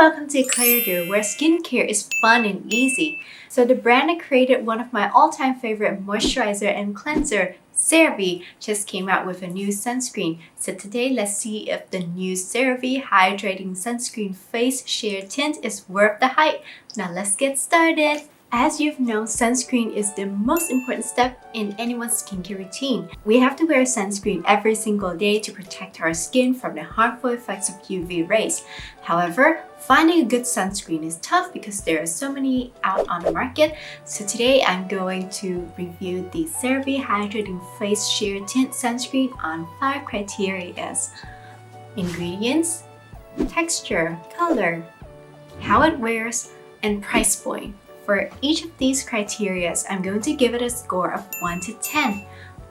welcome to Clairdo, where skincare is fun and easy. So the brand that created one of my all-time favorite moisturizer and cleanser, CeraVe, just came out with a new sunscreen. So today, let's see if the new CeraVe Hydrating Sunscreen Face Sheer Tint is worth the hype. Now let's get started. As you've known, sunscreen is the most important step in anyone's skincare routine. We have to wear sunscreen every single day to protect our skin from the harmful effects of UV rays. However, finding a good sunscreen is tough because there are so many out on the market. So today I'm going to review the CeraVe Hydrating Face Sheer Tint Sunscreen on 5 criteria: ingredients, texture, color, how it wears, and price point. For each of these criteria, I'm going to give it a score of 1 to 10.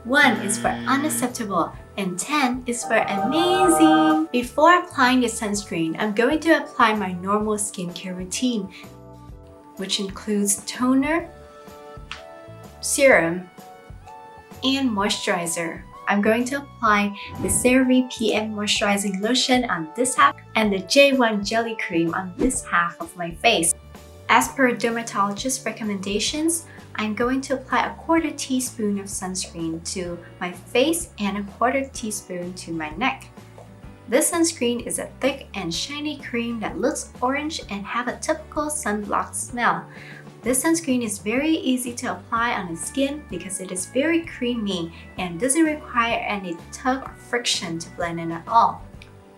1 is for unacceptable and 10 is for amazing. Before applying the sunscreen, I'm going to apply my normal skincare routine, which includes toner, serum, and moisturizer. I'm going to apply the CeraVe PM Moisturizing Lotion on this half and the J1 Jelly Cream on this half of my face. As per dermatologist's recommendations, I'm going to apply a 1/4 teaspoon of sunscreen to my face and a 1/4 teaspoon to my neck. This sunscreen is a thick and shiny cream that looks orange and have a typical sunblock smell. This sunscreen is very easy to apply on the skin because it is very creamy and doesn't require any tug or friction to blend in at all.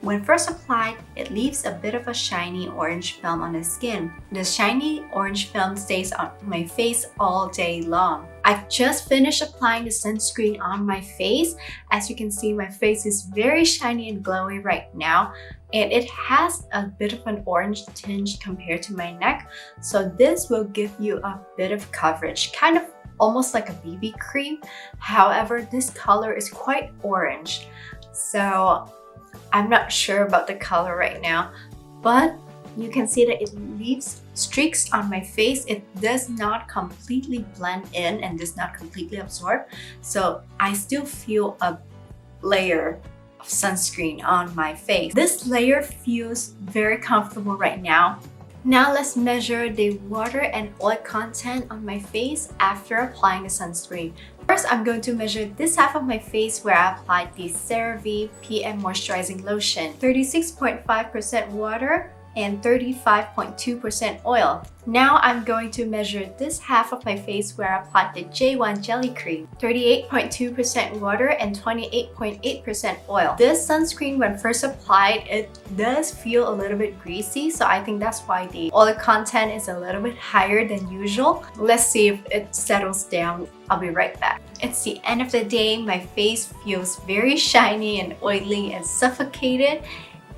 When first applied, it leaves a bit of a shiny orange film on the skin. The shiny orange film stays on my face all day long. I've just finished applying the sunscreen on my face. As you can see, my face is very shiny and glowy right now, and it has a bit of an orange tinge compared to my neck. So this will give you a bit of coverage, kind of almost like a BB cream. However, this color is quite orange. So I'm not sure about the color right now, but you can see that it leaves streaks on my face. It does not completely blend in and does not completely absorb. So I still feel a layer of sunscreen on my face. This layer feels very comfortable right now. Now let's measure the water and oil content on my face after applying the sunscreen. First, I'm going to measure this half of my face where I applied the CeraVe PM Moisturizing Lotion. 36.5% water and 35.2% oil. Now I'm going to measure this half of my face where I applied the J1 Jelly Cream. 38.2% water and 28.8% oil. This sunscreen, when first applied, it does feel a little bit greasy, so I think that's why the oil content is a little bit higher than usual. Let's see if it settles down. I'll be right back. It's the end of the day. My face feels very shiny and oily and suffocated,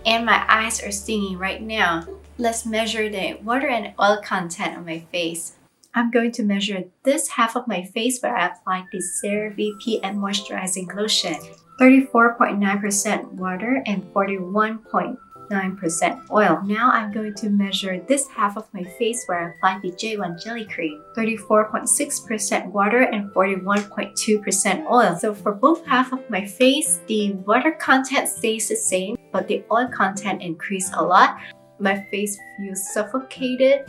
and my eyes are stinging right now. Let's measure the water and oil content on my face. I'm going to measure this half of my face where I applied the CeraVe PM Moisturizing Lotion. 34.9% water and 41.9% oil. Now I'm going to measure this half of my face where I applied the J1 Jelly Cream. 34.6% water and 41.2% oil. So for both half of my face, the water content stays the same, but the oil content increased a lot. My face feels suffocated,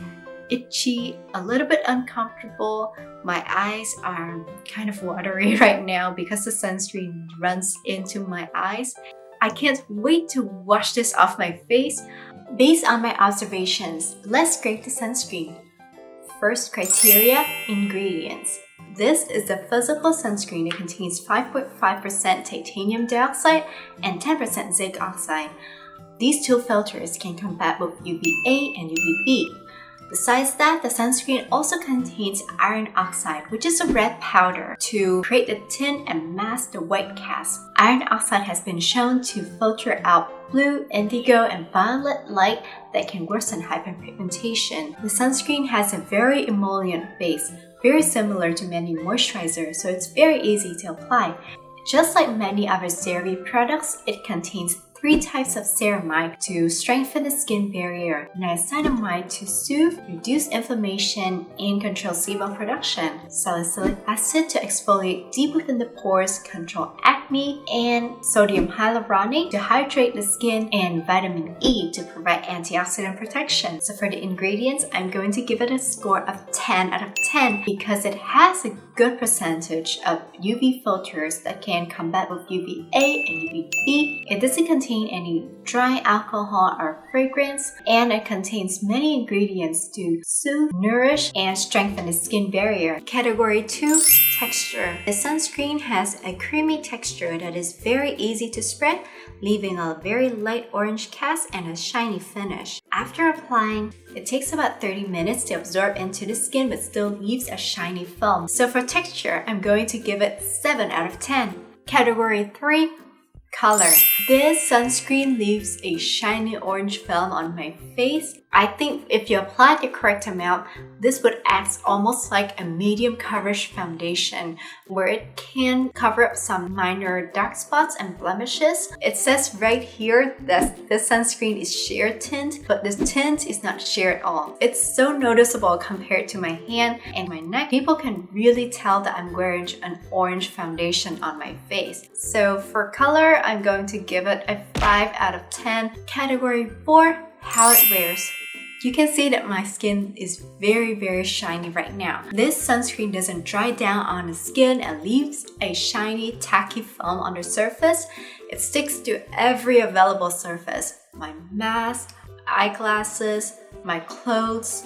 itchy, a little bit uncomfortable. My eyes are kind of watery right now because the sunscreen runs into my eyes. I can't wait to wash this off my face. Based on my observations, let's grade the sunscreen. First criteria, ingredients. This is a physical sunscreen that contains 5.5% titanium dioxide and 10% zinc oxide. These two filters can combat both UVA and UVB. Besides that, the sunscreen also contains iron oxide, which is a red powder, to create the tint and mask the white cast. Iron oxide has been shown to filter out blue, indigo, and violet light that can worsen hyperpigmentation. The sunscreen has a very emollient base, very similar to many moisturizers, so it's very easy to apply. Just like many other CeraVe products, it contains 3 types of ceramide to strengthen the skin barrier, niacinamide to soothe, reduce inflammation, and control sebum production, salicylic acid to exfoliate deep within the pores, control acne, acne, and sodium hyaluronic to hydrate the skin, and vitamin E to provide antioxidant protection. So for the ingredients, I'm going to give it a score of 10 out of 10 because it has a good percentage of UV filters that can combat with UVA and UVB. It doesn't contain any dry alcohol or fragrance, and it contains many ingredients to soothe, nourish, and strengthen the skin barrier. Category 2, texture. The sunscreen has a creamy texture that is very easy to spread, leaving a very light orange cast and a shiny finish. After applying, it takes about 30 minutes to absorb into the skin but still leaves a shiny film. So for texture, I'm going to give it 7 out of 10. Category 3, color. This sunscreen leaves a shiny orange film on my face. I think if you apply the correct amount, this would act almost like a medium coverage foundation where it can cover up some minor dark spots and blemishes. It says right here that this sunscreen is sheer tint, but this tint is not sheer at all. It's so noticeable compared to my hand and my neck. People can really tell that I'm wearing an orange foundation on my face. So for color, I'm going to give it a 5 out of 10. Category 4, how it wears. You can see that my skin is very shiny right now. This sunscreen doesn't dry down on the skin and leaves a shiny tacky film on the surface. It sticks to every available surface. My mask, eyeglasses, my clothes,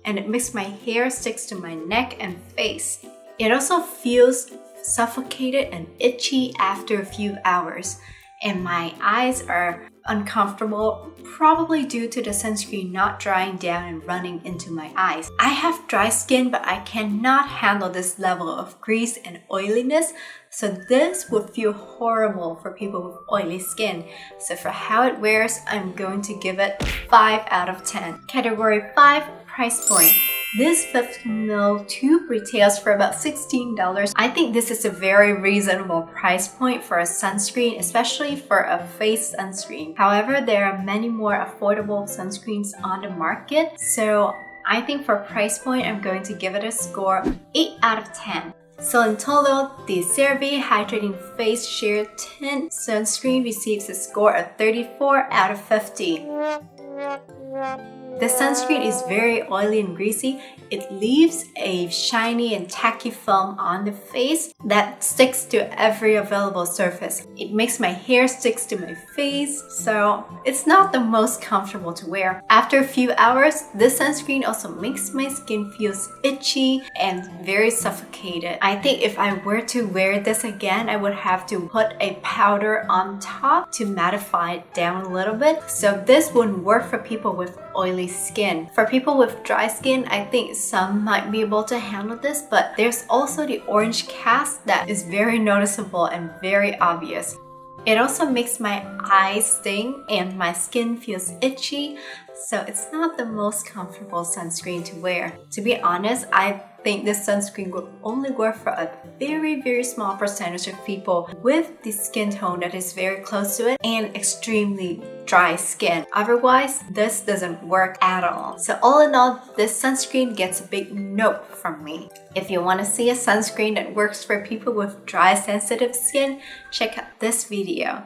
and it makes my hair sticks to my neck and face. It also feels suffocated and itchy after a few hours, and my eyes are uncomfortable, probably due to the sunscreen not drying down and running into my eyes. I have dry skin, but I cannot handle this level of grease and oiliness, so this would feel horrible for people with oily skin. So for how it wears, I'm going to give it 5 out of 10. Category 5, price point. This 15ml tube retails for about $16. I think this is a very reasonable price point for a sunscreen, especially for a face sunscreen. However, there are many more affordable sunscreens on the market, so I think for price point, I'm going to give it a score 8 out of 10. So in total, the CeraVe Hydrating Face Sheer Tint Sunscreen receives a score of 34 out of 50. The sunscreen is very oily and greasy. It leaves a shiny and tacky film on the face that sticks to every available surface. It makes my hair sticks to my face, so it's not the most comfortable to wear. After a few hours, this sunscreen also makes my skin feel itchy and very suffocated. I think if I were to wear this again, I would have to put a powder on top to mattify it down a little bit. So this wouldn't work for people with oily skin. For people with dry skin, I think some might be able to handle this, but there's also the orange cast that is very noticeable and very obvious. It also makes my eyes sting and my skin feels itchy, so it's not the most comfortable sunscreen to wear. To be honest, I think this sunscreen would only work for a very small percentage of people with the skin tone that is very close to it and extremely dry skin. Otherwise, this doesn't work at all. So all in all, this sunscreen gets a big nope from me. If you want to see a sunscreen that works for people with dry, sensitive skin, check out this video.